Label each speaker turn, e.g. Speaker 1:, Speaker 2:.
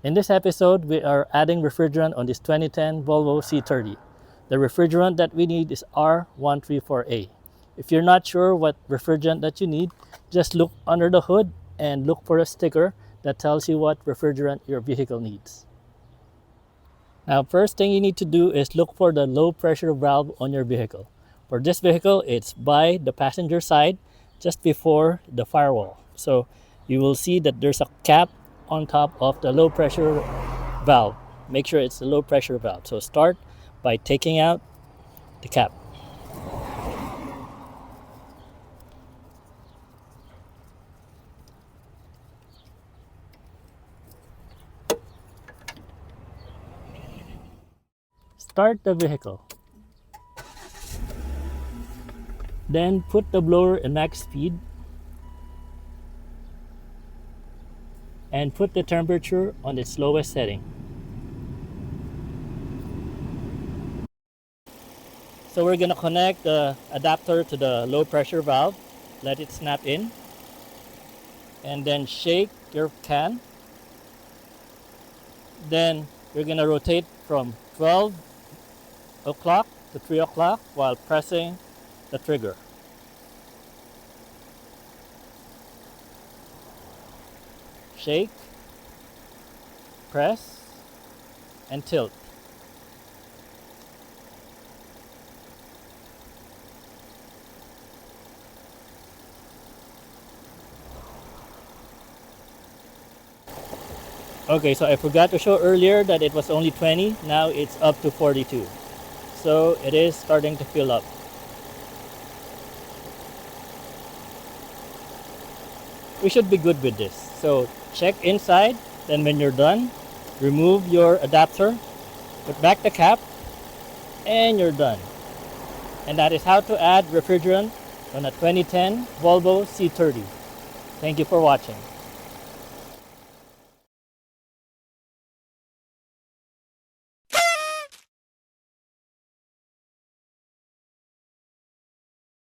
Speaker 1: In this episode, we are adding refrigerant on this 2010 Volvo C30. The refrigerant that we need is R134A. If you're not sure what refrigerant that you need, just look under the hood and look for a sticker that tells you what refrigerant your vehicle needs. Now, first thing you need to do is look for the low pressure valve on your vehicle. For this vehicle, it's by the passenger side, just before the firewall. So you will see that there's a cap on top of the low pressure valve. Make sure it's the low pressure valve. So start by taking out the cap. Start the vehicle. Then put the blower in max speed and put the temperature on its lowest setting. So we're gonna connect the adapter to the low pressure valve, let it snap in, and then shake your can. Then you're gonna rotate from 12 o'clock to 3 o'clock while pressing the trigger. Shake, press, and tilt. Okay, so I forgot to show earlier that it was only 20, now it's up to 42. So it is starting to fill up. We should be good with this. So check inside, then when you're done, remove your adapter, put back the cap, and you're done. And that is how to add refrigerant on a 2010 Volvo C30. Thank you for watching.